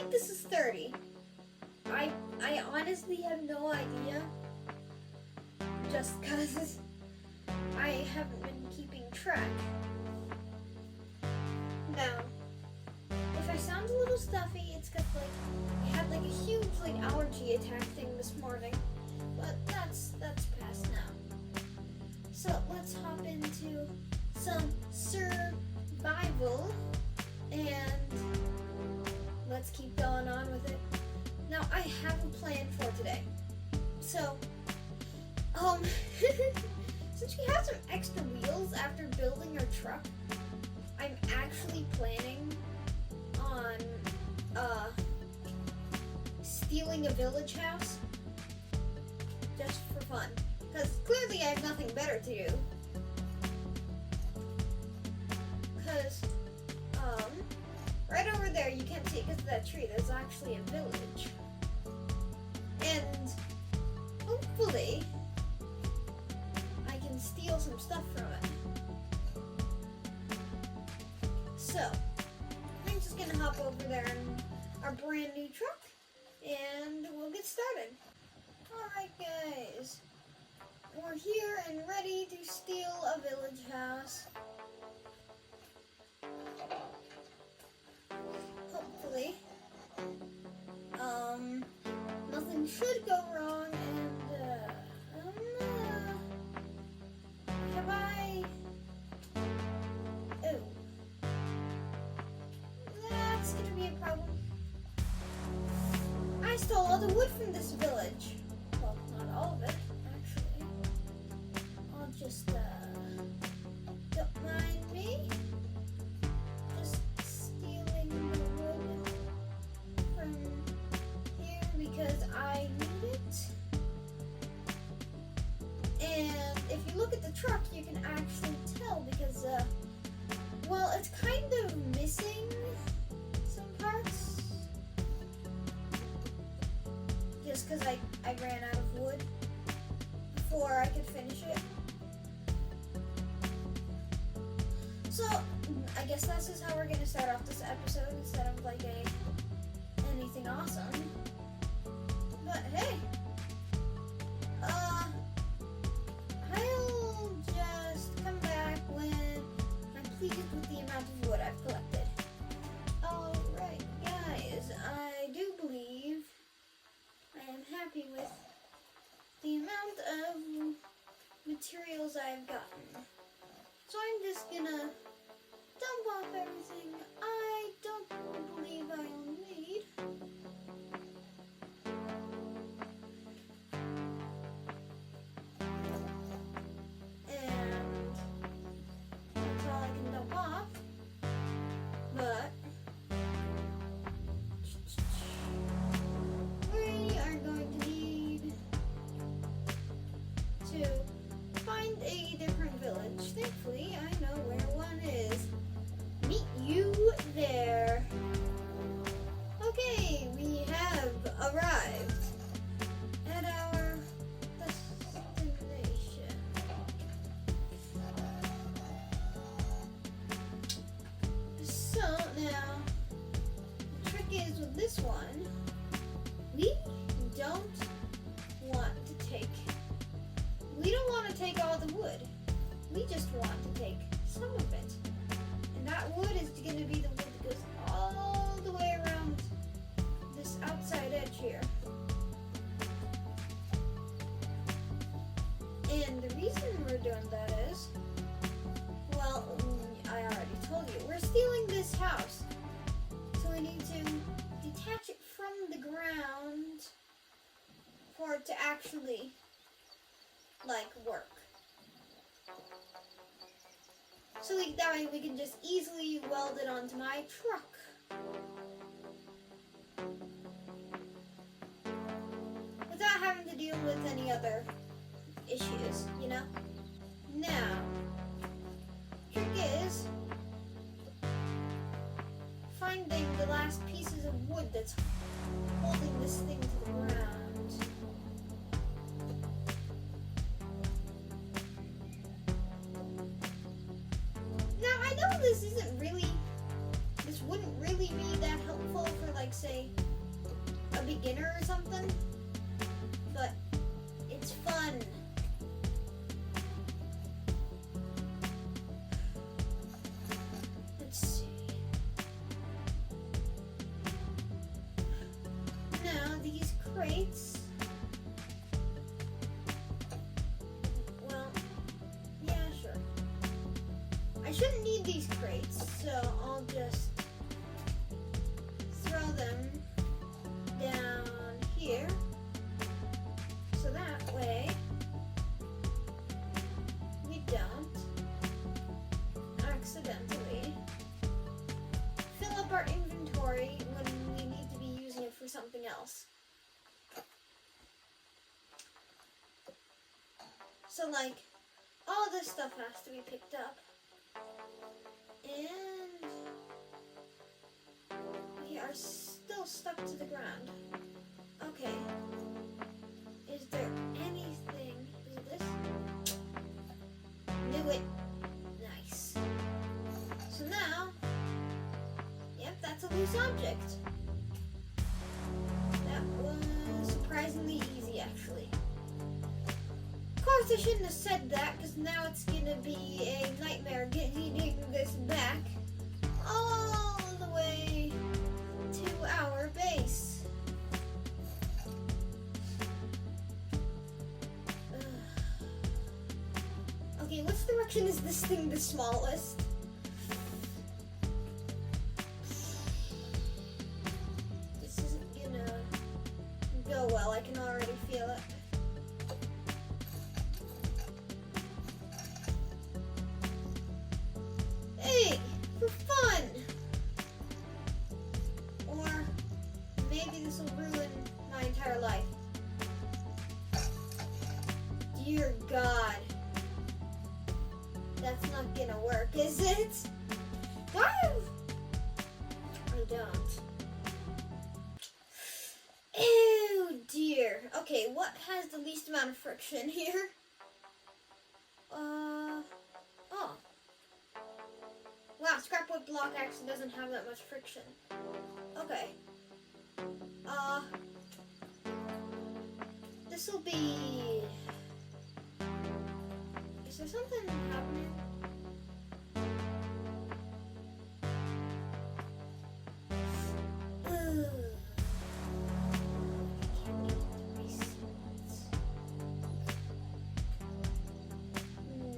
think this is 30. I honestly have no idea. Just because I haven't been keeping track. Now, if I sound a little stuffy, it's because I had a huge allergy attack thing this morning. But that's past now. So let's hop into some survival and let's keep going on with it. Now I have a plan for today. So, since we have some extra wheels after building our truck, I'm actually planning on stealing a village house just for fun. Because clearly I have nothing better to do. Because, right over there, you can't see it because of that tree, there's actually a village. And hopefully, I can steal some stuff from it. So, I'm just gonna hop over there in our brand new truck, and we'll get started. Alright guys, we're here and ready to steal a village house. Hopefully, nothing should go wrong, and, have I... Oh. That's gonna be a problem. I stole all the wood from this village. Well, not all of it, actually. I'll just, don't mind me. Just stealing the wood from here because I need it. And if you look at the truck, you can actually tell because, well, it's kind of missing some parts. Just because I ran out of wood before I could finish it. So, I guess that's just how we're going to start off this episode instead of anything awesome. But hey, I'll just come back when I'm pleased with the amount of wood I've collected. Alright guys, I do believe I am happy with the amount of materials I've gotten. So I'm just gonna dump off everything I don't believe I'll need. And that's all I can dump off. But we are going to need to find a different village. Thankfully, I know where one is. Meet you there. Okay, we have arrived at our destination. So now, the trick is with this one, we don't want to take all the wood. We just want to take some of it. And that wood is going to be the wood that goes all the way around this outside edge here. And the reason we're doing that is, well, I already told you, we're stealing this house. So we need to detach it from the ground for it to actually, work. So that way we can just easily weld it onto my truck. Without having to deal with any other issues, you know? Now, trick is finding the last pieces of wood that's holding this thing to the ground. Now, I know this wouldn't really be that helpful for, say, beginner or something, but it's fun. Let's see. Now these crates. Well, yeah, sure. I shouldn't need these crates, so I'll just throw them down here, so that way we don't accidentally fill up our inventory when we need to be using it for something else. So like, all this stuff has to be picked up, and we are still stuck to the ground. Okay. Is there anything? Is it this? Knew it. Nice. So now, yep, that's a loose object. That was surprisingly easy, actually. Of course, I shouldn't have said that, because now it's gonna be a nightmare getting this back all the way to our base. Okay, which direction is this thing the smallest? This isn't gonna go well, I can already feel it. Hey, for fun! Or maybe this will ruin my entire life. Dear God. That's not gonna work, is it? I don't. Ew, dear. Okay, what has the least amount of friction here? Oh. Wow, scrapwood block actually doesn't have that much friction. Okay. This'll be... Is there something happening?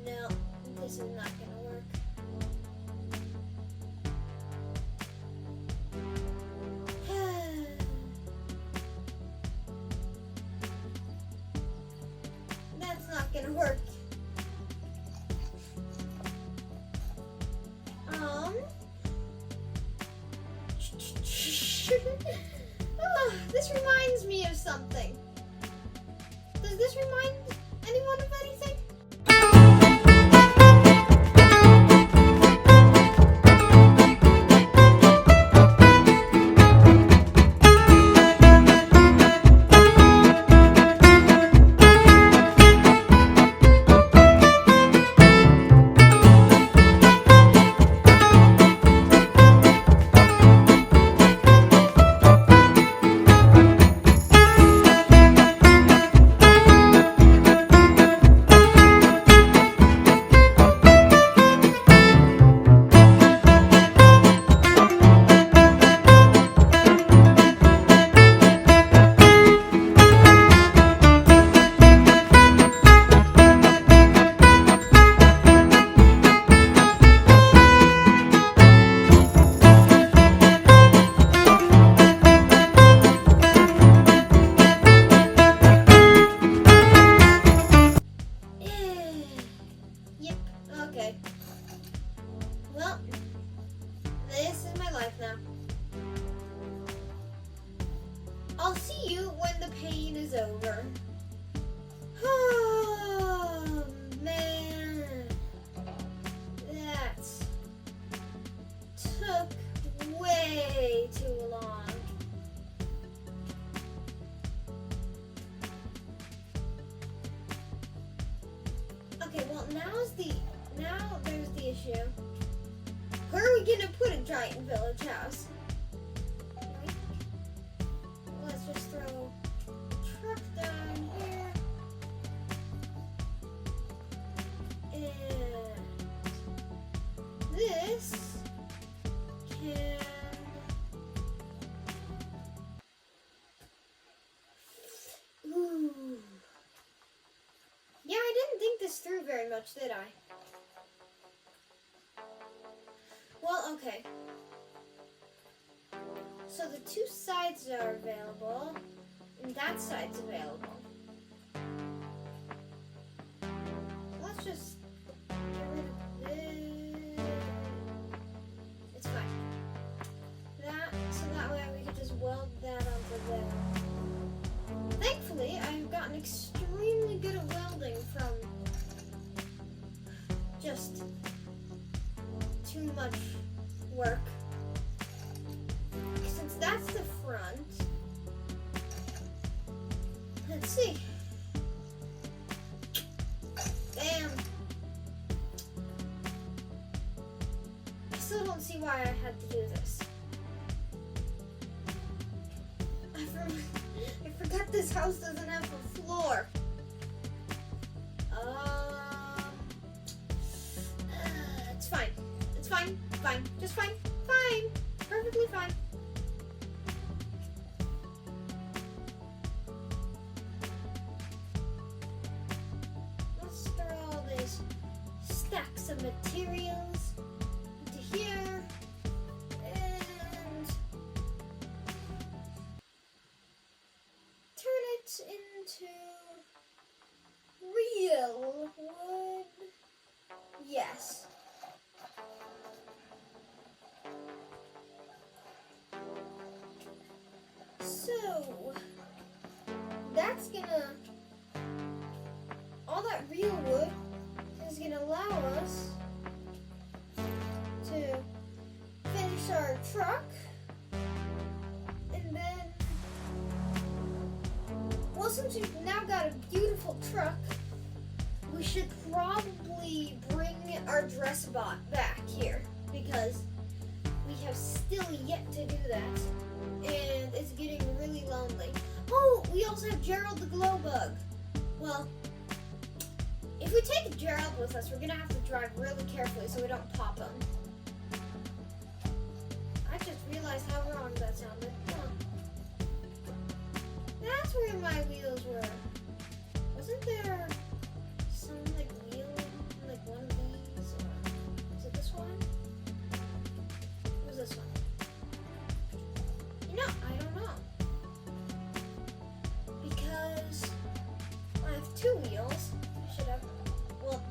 No, this is not gonna work. That's not gonna work. This reminds me of something. Does this remind anyone of anything? Okay. Well, this is my life now. I'll see you when the pain is over. Oh, man. That took way too long. Okay, well, now there's the issue. Where are we gonna put a giant village house? Let's just very much, did I? Well, okay. So the two sides are available, and that side's available. Let's just get rid of this. It's fine. So that way we can just weld that onto there. Thankfully, I've gotten extremely good at welding from just too much work. Since that's the front, let's see. Damn. I still don't see why I had to do this. I forgot this house doesn't have a floor. It's fine. It's fine. Fine. Just fine. Fine. Perfectly fine. Let's throw all these stacks of materials into here. And turn it into real wood. Yes. So that's gonna, all that real wood is gonna allow us to finish our truck, and then, well, since we've now got a beautiful truck, we should probably bring our dress bot back here, because we have still yet to do that, and it's getting really lonely. Oh, we also have Gerald the glow bug. Well, if we take Gerald with us, we're gonna have to drive really carefully so we don't pop him. I just realized how wrong that sounded. Huh. That's where my wheels were. Wasn't there some like wheel, like one of these? Or is it this one? What was this one? You know, I don't know. Because I have two wheels. I should have, well,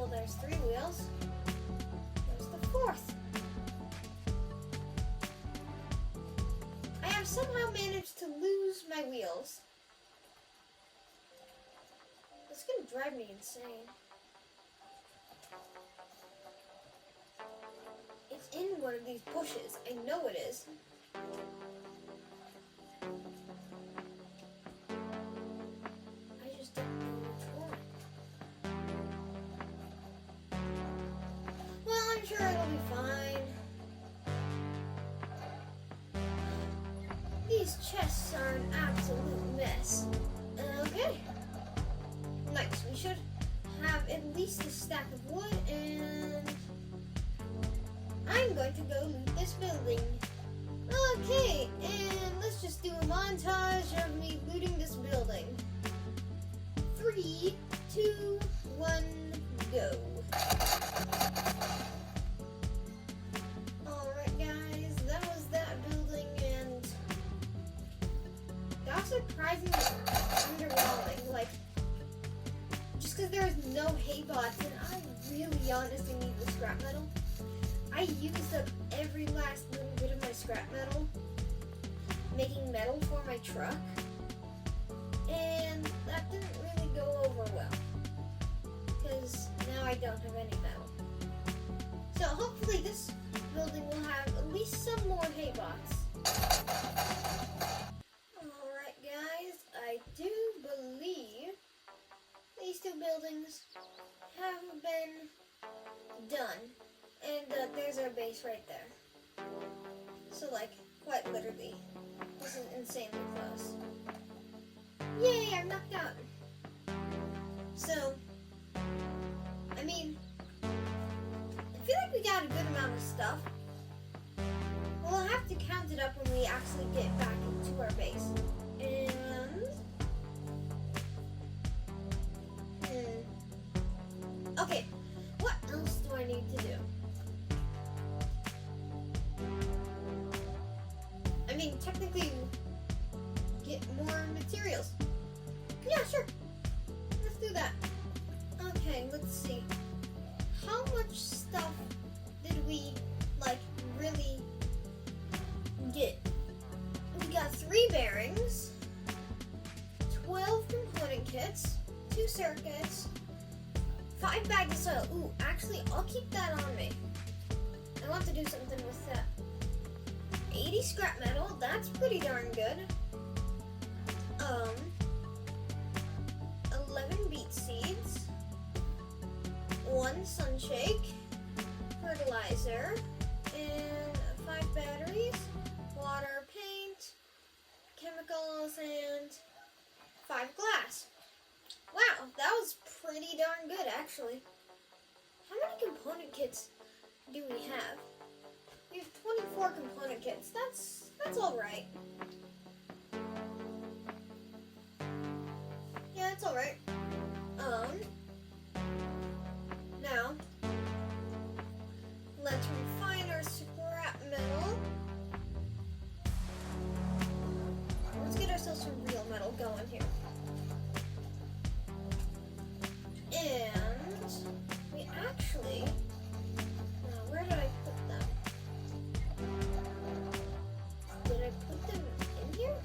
there's three wheels. There's the fourth. I have somehow managed to lose my wheels. It's gonna drive me insane. It's in one of these bushes. I know it is. I just don't know which one. Well, I'm sure it'll be fine. These chests are an absolute mess. Okay. Nice. We should have at least a stack of wood, and I'm going to go loot this building. Okay, and let's just do a montage of me looting this building. 3, 2, 1, go. Alright guys, that was that building, and that was surprisingly underwhelming. Like, just because there's no hay bots, and I really honestly need the scrap metal. I used up every last little bit of my scrap metal making metal for my truck, and that didn't really go over well because now I don't have any metal. So hopefully this building will have at least some more hay bots. Alright guys, I do believe these two buildings have been done. And there's our base right there. So like, quite literally, this is insanely close. Yay, I'm knocked out. So, I mean, I feel like we got a good amount of stuff. We'll have to count it up when we actually get back into our base. And bearings, 12 component kits, 2 circuits, 5 bags of soil. Ooh, actually, I'll keep that on me. I want to do something with that. 80 scrap metal, that's pretty darn good. 11 beet seeds, 1 sunshake, fertilizer, and 5 batteries, water, paint, chemicals, and 5 glass. Wow, that was pretty darn good actually. How many component kits do we have? We have 24 component kits. That's all right. Yeah, it's all right. Now let's refine our scrap metal. Let's get ourselves some real metal going here. And we actually, where did I put them? Did I put them in here?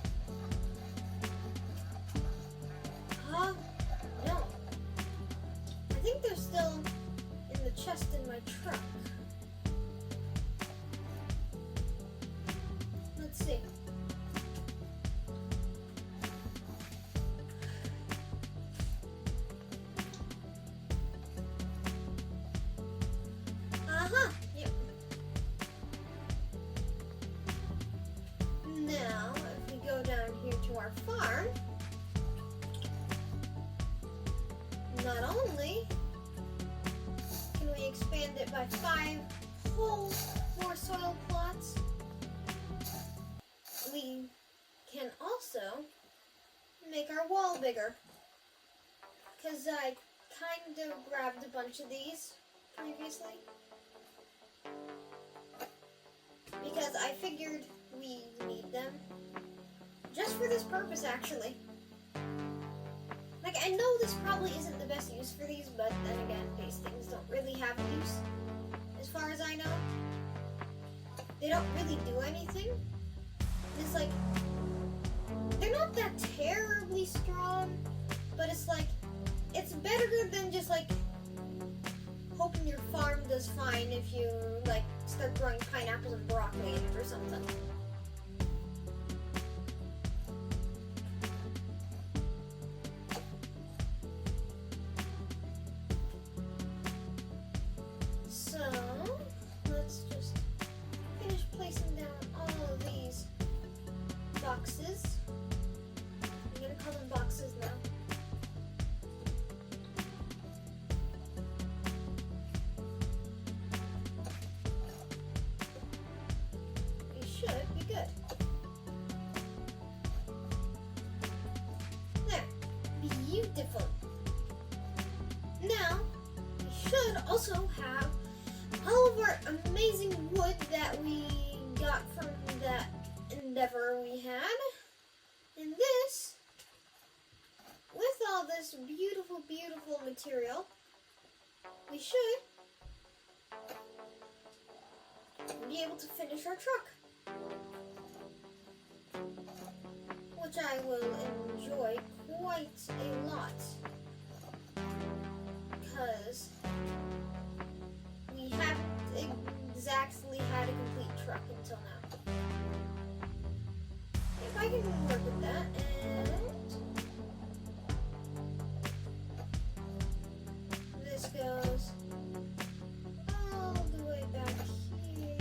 No. I think they're still in the chest in my truck. Let's see. Yep. Now, if we go down here to our farm, not only can we expand it by 5 whole more soil plots, we can also make our wall bigger. Because I kind of grabbed a bunch of these previously. Because I figured we need them. Just for this purpose, actually. Like, I know this probably isn't the best use for these, but then again, these things don't really have a use. As far as I know. They don't really do anything. It's like, they're not that terribly strong, but it's like, it's better than just like hoping your farm does fine if you like start growing pineapples and broccoli in it or something. So let's just finish placing down all of these boxes. I'm gonna call them boxes now. Should be good. There. Beautiful. Now, we should also have all of our amazing wood that we got from that endeavor we had. And this, with all this beautiful, beautiful material, we should be able to finish our truck. Which I will enjoy quite a lot. Because we haven't exactly had a complete truck until now. If I can work with that, and this goes all the way back here.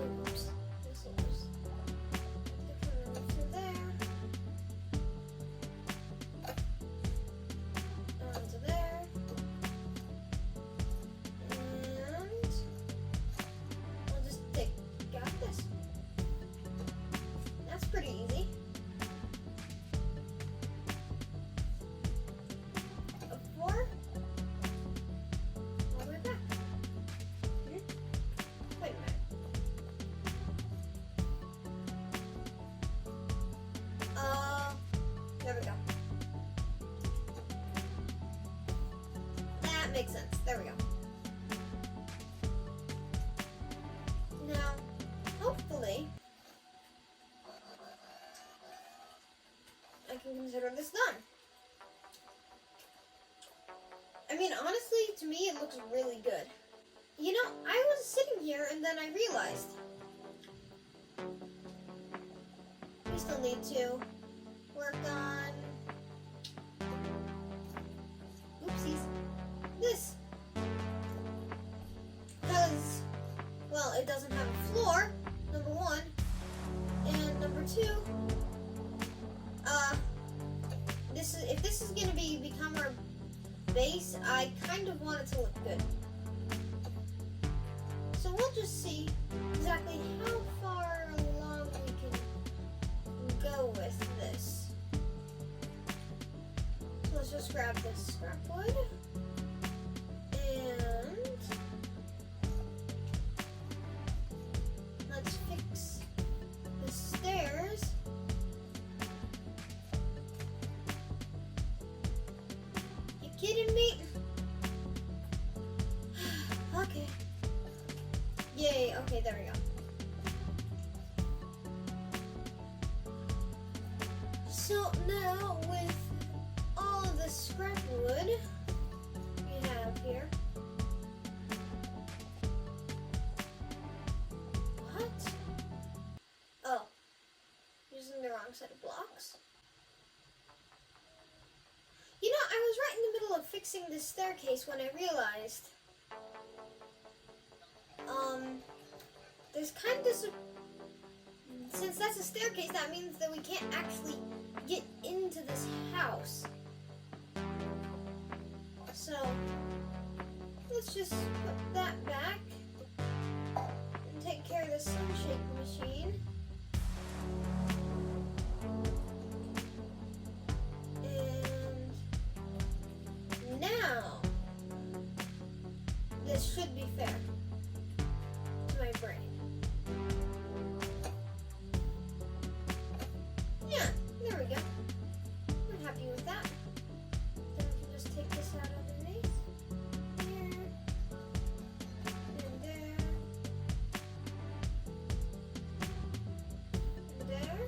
Oops, this will just come over there. Onto there. And we'll just take out this. That's pretty easy. A 4. All the way back. Wait a minute. There we go. That makes sense. There we go. Now, hopefully, can consider this done. I mean, honestly, to me, it looks really good. You know, I was sitting here and then I realized we still need to work on, oopsies, this. Because, well, it doesn't have a floor, number one, and number two, if this is gonna become our base, I kind of want it to look good. So we'll just see exactly how far along we can go with this. So let's just grab this scrap wood and let's fix the stairs. You kidding me? Okay. Yay, okay, there we go. So now with all of the scrap wood we have here. What? Oh, using the wrong set of blocks. You know, I was right in the middle of fixing this staircase when I realized there's kind of since that's a staircase, that means that we can't actually get into this house. So let's just put that back and take care of the sunshake machine. And now this should be fair to my brain. Yeah, there we go. I'm happy with that. Then we can just take this out underneath. Here. And there. And there.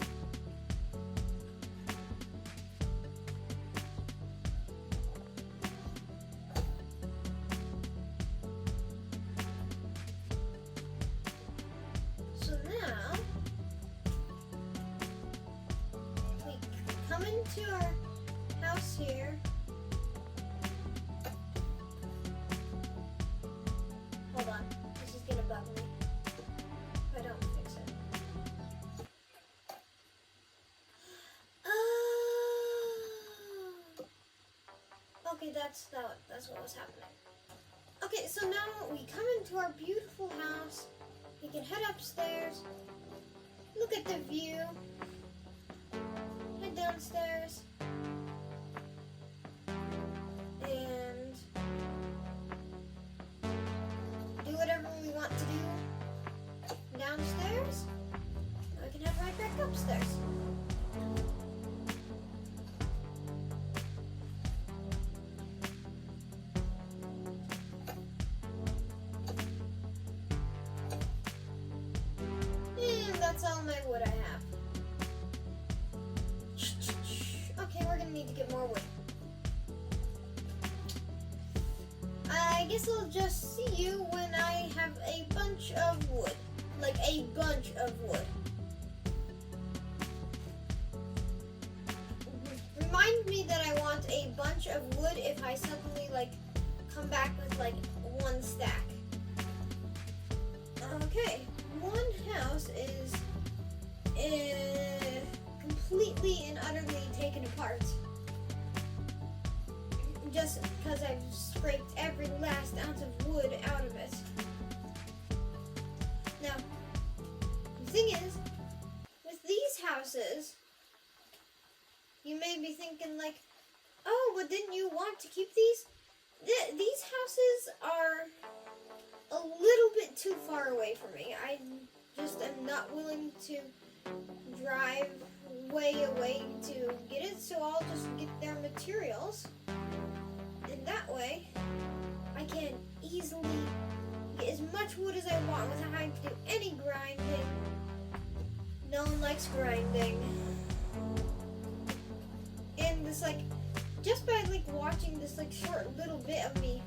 So now we come into our house here. Hold on, this is gonna bug me if I don't fix it. Okay, that's what was happening. Okay, so now we come into our beautiful house. We can head upstairs, look at the view, head downstairs, and do whatever we want to do downstairs. Now we can head right back upstairs. And that's all my wood I have. Okay, we're gonna need to get more wood. I guess I'll just see you when I have a bunch of wood. Like a bunch of wood. Remind me that I want a bunch of wood if I suddenly come back with one stack. Okay, one house is completely and utterly taken apart. Just because I've scraped every last ounce of wood out of it. Now, the thing is, with these houses, you may be thinking oh, but didn't you want to keep these? These houses are a little bit too far away from me. I just am not willing to drive way away to get it, so I'll just get their materials. And that way, I can easily get as much wood as I want without having to do any grinding. No one likes grinding. it's like, just by like watching this like short little bit of me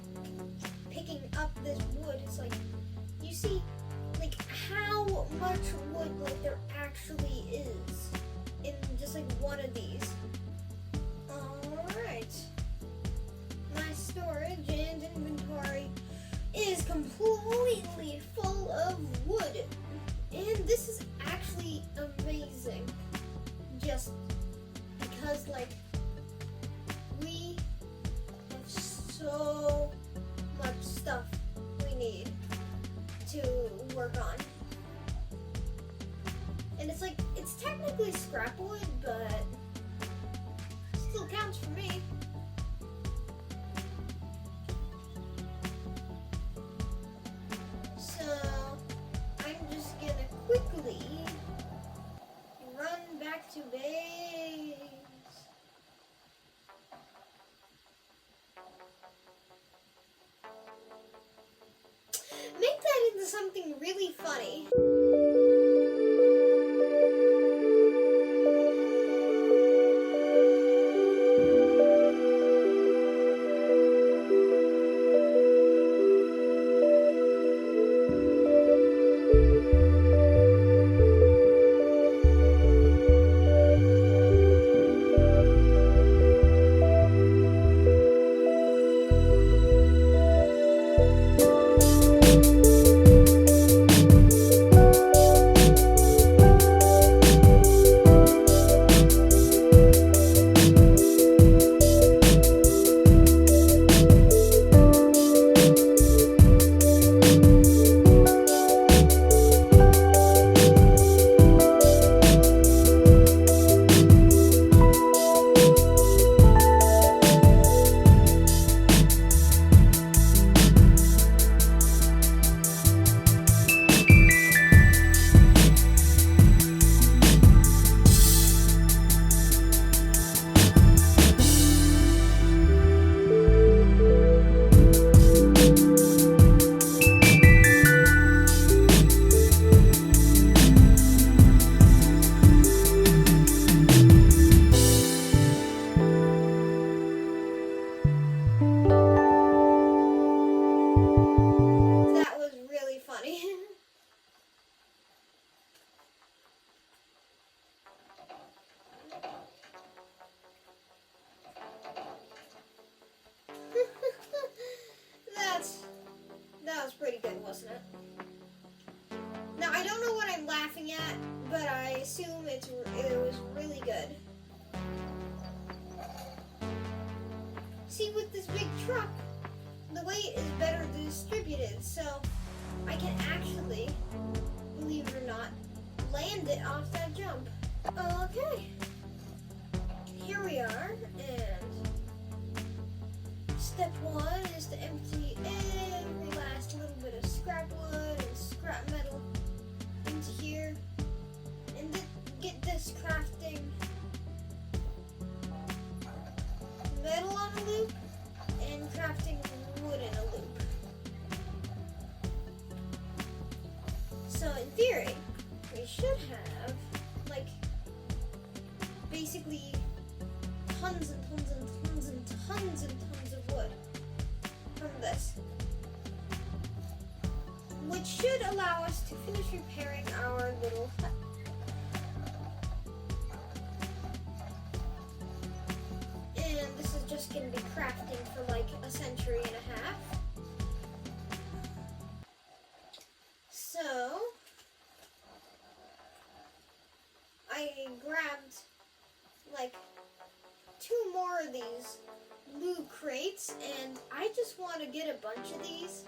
picking up this wood, it's like, you see like how much wood like there actually is in just like one of these. Alright. My storage and inventory is completely full of wood. And this is actually amazing. Just because like we have so much stuff we need to work on. And it's like, it's technically scrap wood, but still counts for me. So I'm just gonna quickly run back to base. Make that into something really funny. That was really funny. That was pretty good, wasn't it? Now I don't know what I'm laughing at, but I assume it was really good. See, with this big truck, the weight is better distributed, so I can actually, believe it or not, land it off that jump. Okay, here we are, and step one is to empty every last little bit of scrap wood and scrap metal into here, and get this crafting metal on a loop and crafting wood in a loop. So in theory, we should have like basically tons and tons and tons and tons and tons of wood from this, which should allow us to finish repairing our little hut. And this is just going to be crafting for like a century and a half. So I grabbed like 2 more of these loot crates, and I just want to get a bunch of these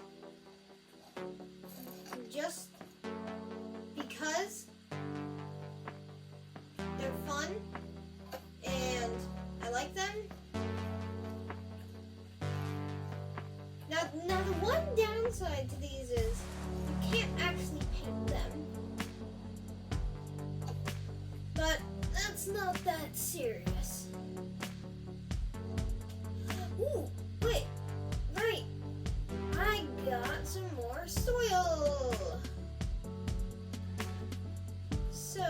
just because they're fun and I like them. Now the one downside to these is you can't actually paint them, but that's not that serious. Ooh, wait, right, I got some more soil. So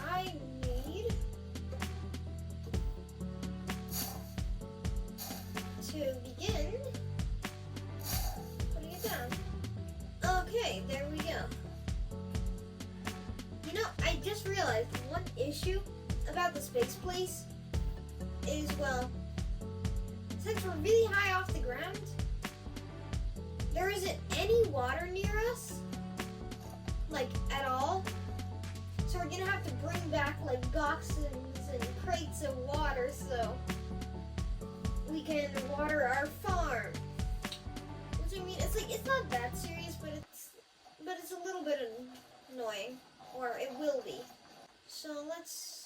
I need like one issue about the space place is, well, since we're really high off the ground, there isn't any water near us, like at all. So we're gonna have to bring back like boxes and crates of water so we can water our farm. Which I mean, it's not that serious, but it's a little bit annoying, or it will be. So let's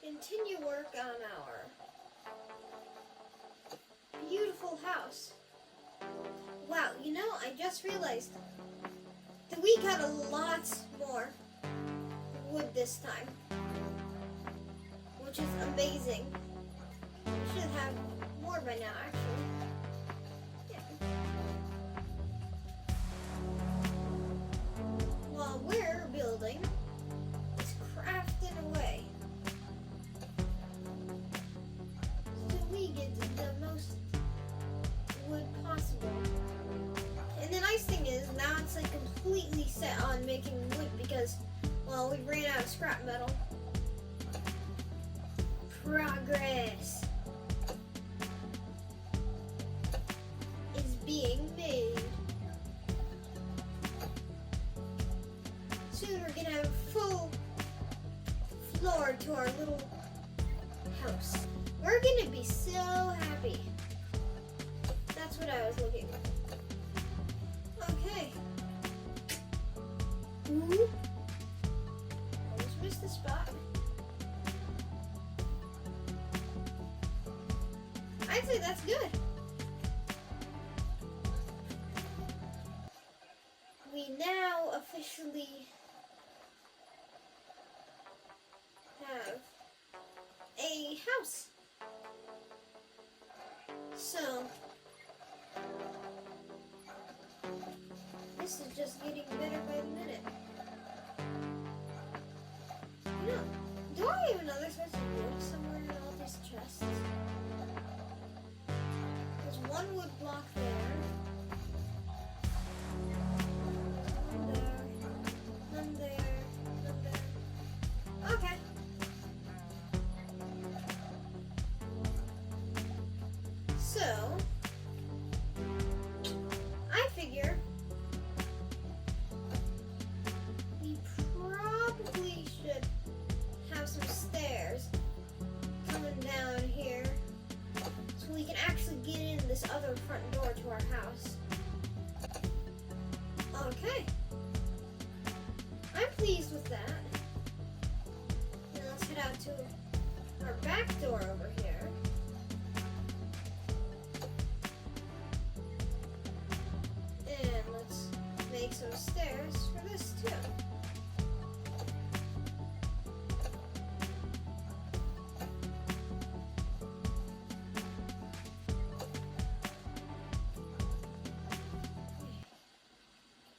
continue work on our beautiful house. Wow, you know, I just realized that we got a lot more wood this time, which is amazing. We should have more by now, actually. Yeah. While we're building, it's crafting away so we get the most wood possible. And the nice thing is, now it's like completely set on making wood because, well, we ran out of scrap metal. Progress is being made. Soon we're gonna have a full floor to our little house. We're gonna be so happy. That's what I was looking for. Okay. Ooh. Almost missed the spot. I'd say that's good. We now officially have a house. So, this is just getting better by the minute. You know, do I even know there's supposed to be wood somewhere in all these chests? There's one wood block there. None there. None there. Okay. So, I figure we probably should have some stairs coming down here so we can actually get in this other front door to our house. Okay. I'm pleased with that. Now let's head out to our back door over here. And let's make some stairs for this too.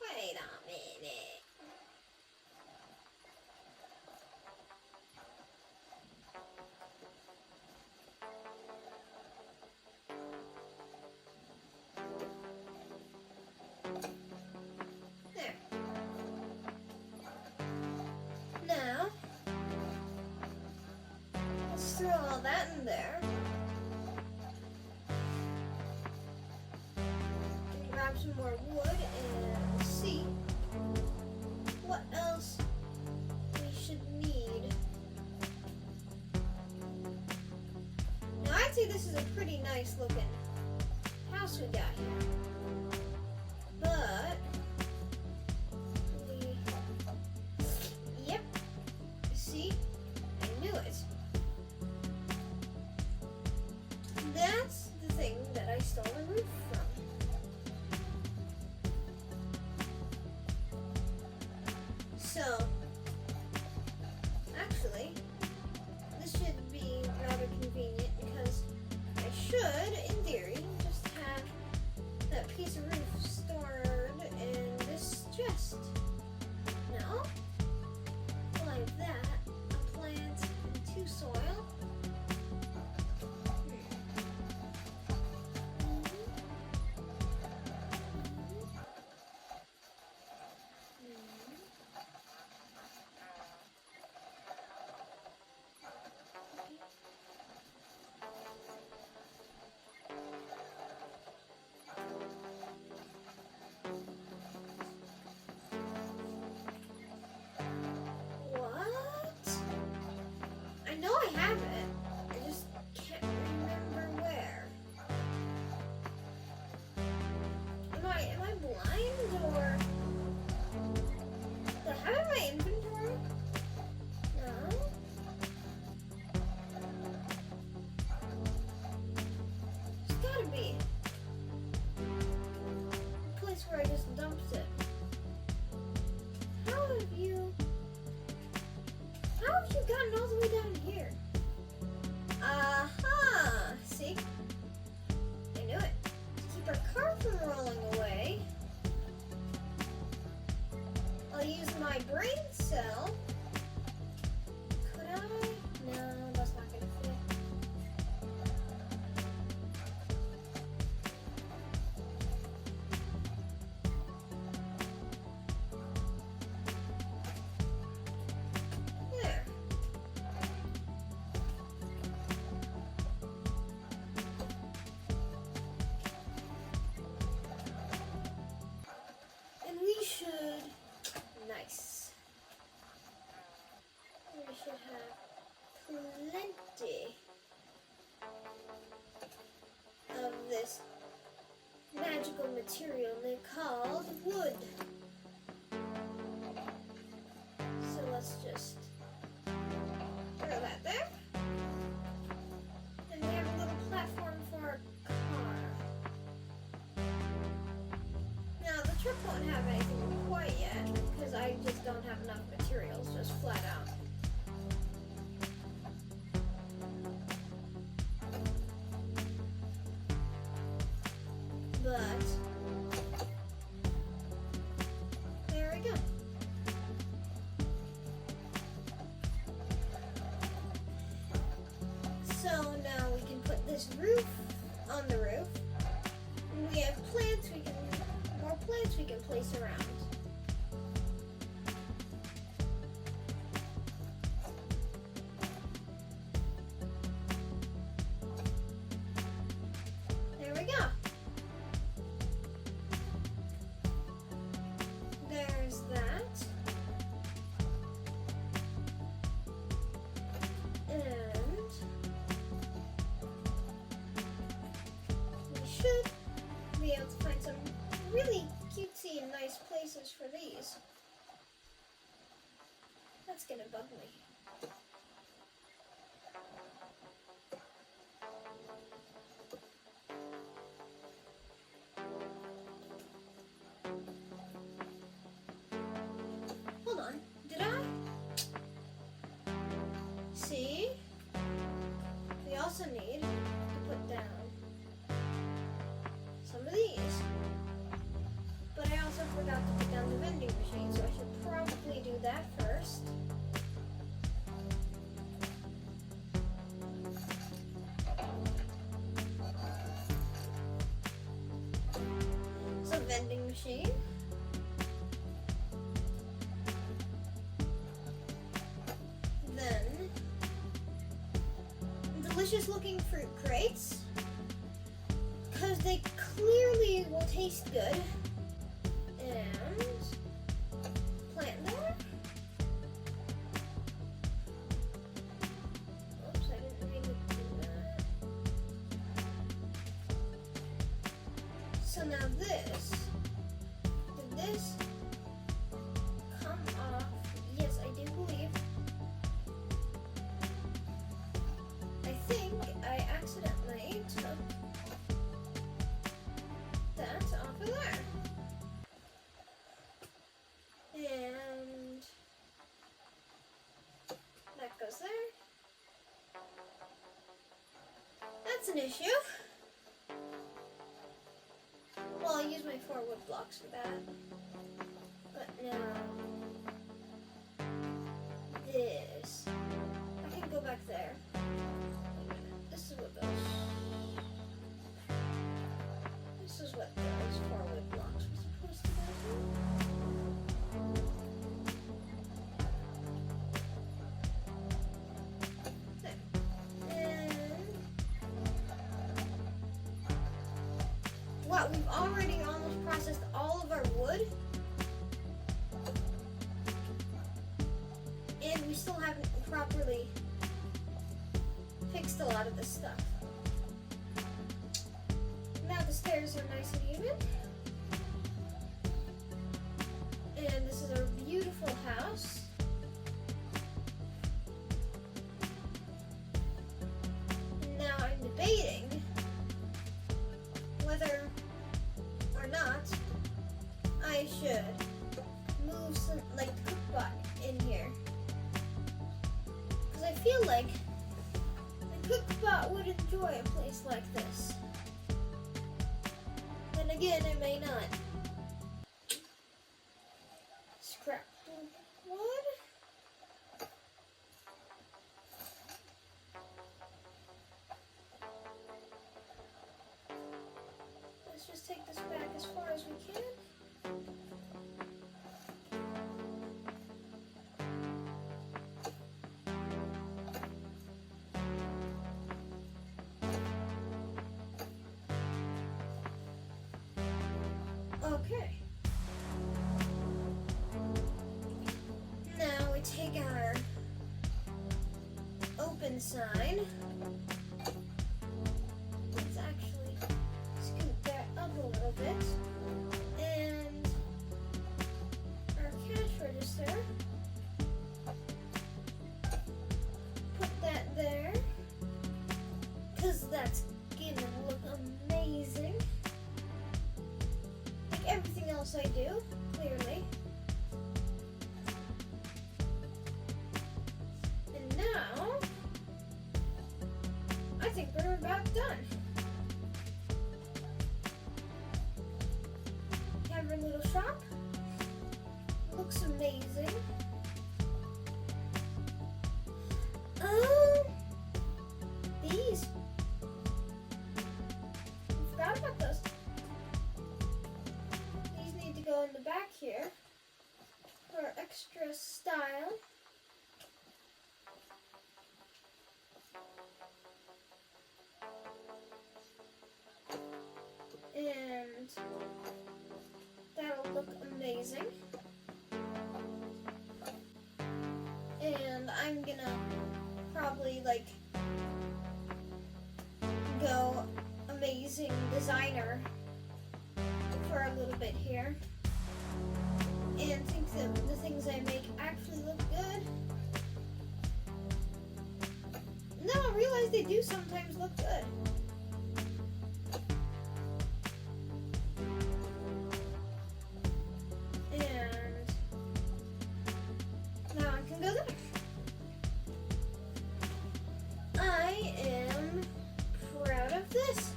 Wait a minute. There. Now, let's throw all that in there. And grab some more wood and see what else we should need. Now, I'd say this is a pretty nice looking house we got here. But yep. See? I knew it. That's the thing that I stole the roof from. So, actually, this should be rather convenient because I should, in theory, just have that have gotten all the way down here? Aha! See? I knew it. To keep our car from rolling away, I'll use my brain cell. Could I? No, that's not gonna fit. There. And we should. Nice. We should have plenty of this magical material called wood. So let's just throw that there. And we have a little platform for our car. Now the truck won't have anything quite yet because I just don't have enough materials, just flat out. But there we go. So now we can put this roof on the roof. And we have plants more plants we can place around. There we go. There's that. And we should be able to find some really cutesy and nice places for these. That's gonna bug me. Hold on, did I? See? We also need to put down some of these. But I also forgot to put down the vending machine, so I should probably do that first. So vending machine. Then delicious looking fruit crates, because they clearly will taste good. And plant there. Oops, I didn't mean to do that. So now this, did this come off? Yes, I do believe. I think I accidentally took that off of there. And that goes there. That's an issue. Well, I'll use my 4 wood blocks for that. But now, this. I can go back there. Wait a minute. This is what goes. This is what those 4 wood blocks were supposed to go to. Wow, we've already almost processed all of our wood. And we still haven't properly fixed a lot of this stuff. Now the stairs are nice and even. And this is our beautiful house. And now I'm debating whether or not I should move some, like the cook pot in here. feel like the Cookbot would enjoy a place like this. Then again, it may not. Scrap wood. Let's just take this back as far as we can. Okay. Now we take our open sign. Let's actually scoot that up a little bit. And our cash register. Put that there. Because that's gonna look amazing. Everything else I do, clearly. And now, I think we're about done. Have our little shop. Looks amazing. These. I forgot about those. Go in the back here for extra style. And that'll look amazing. And I'm gonna probably like go amazing designer for a little bit here. And think that the things I make actually look good. And then I'll realize they do sometimes look good. And now I can go there. I am proud of this.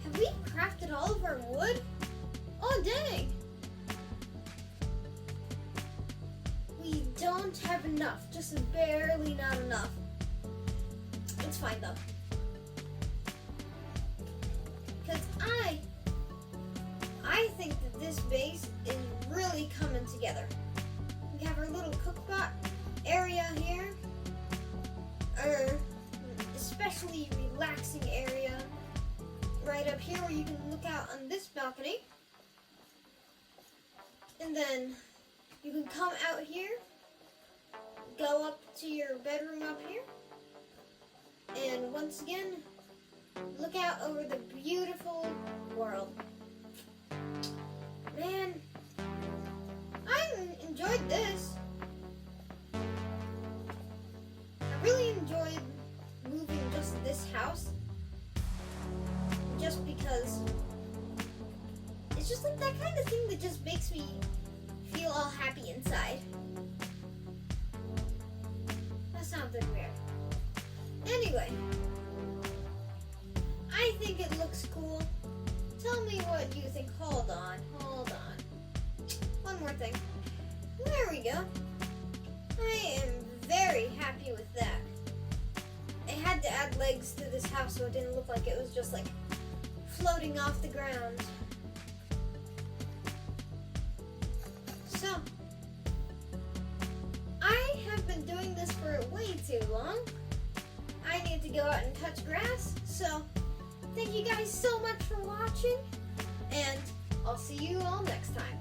Have we crafted all of our wood? Oh, dang! We don't have enough, just barely not enough. It's fine though. Because I think that this base is really coming together. We have our little Cookbot area here. Our especially relaxing area right up here where you can look out on this balcony. And then you can come out here, go up to your bedroom up here, and once again, look out over the beautiful world. Man, I enjoyed this. I really enjoyed moving just this house, just because it's just like that kind of thing that just makes me feel all happy inside. That sounded weird. Anyway, I think it looks cool. Tell me what you think. Hold on. One more thing. There we go. I am very happy with that. I had to add legs to this house so it didn't look like it was just like floating off the ground. So, I have been doing this for way too long. I need to go out and touch grass. So, thank you guys so much for watching, and I'll see you all next time.